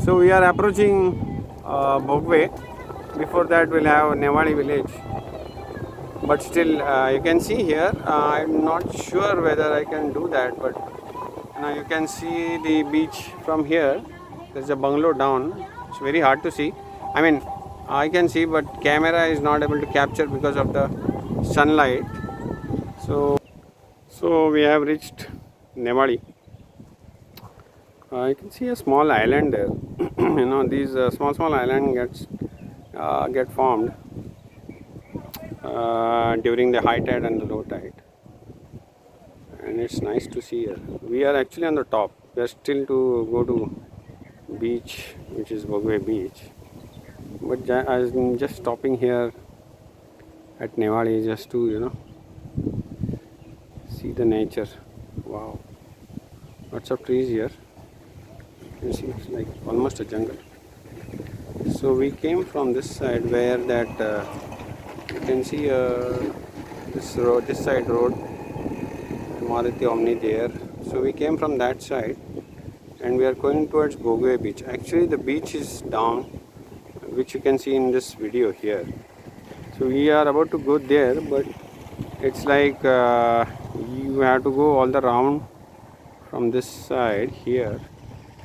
So we are approaching Bhogwe. Before that we'll have Newali village. But still you can see here, I'm not sure whether I can do that, but you can see the beach from here. There's a bungalow down. It's very hard to see. I mean, I can see, but camera is not able to capture because of the sunlight. So we have reached Newali. You can see a small island there. These small islands get formed during the high tide and the low tide, and it's nice to see here. We are actually on the top. We are still to go to beach, which is Bhogwe beach. But I'm just stopping here at Newali just to see the nature. Wow, lots of trees here. You see, it's like almost a jungle. So we came from this side where that you can see this side road, Maruti Omni there. So we came from that side and we are going towards Bhogwe beach. Actually the beach is down, which you can see in this video here. So we are about to go there, but it's like you have to go all the round from this side here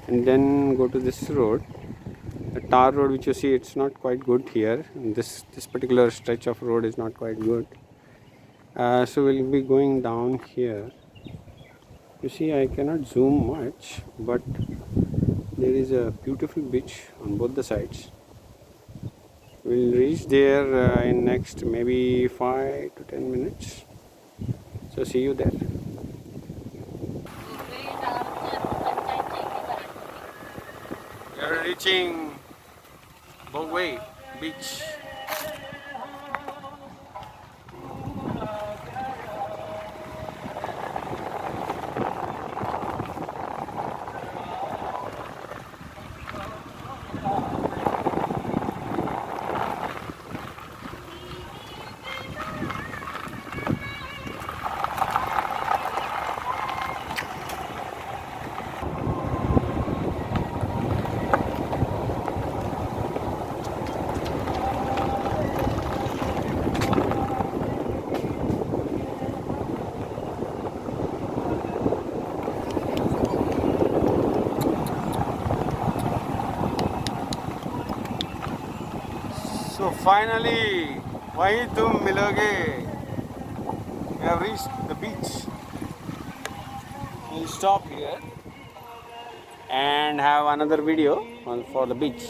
and then go to this road. The tar road which you see, it's not quite good here. This particular stretch of road is not quite good. So we'll be going down here. You see, I cannot zoom much, but there is a beautiful beach on both the sides. We'll reach there in next maybe 5 to 10 minutes. So see you there. We are reaching Bhogwe beach. So finally, wahi tum miloge. We have reached the beach. We'll stop here and have another video for the beach.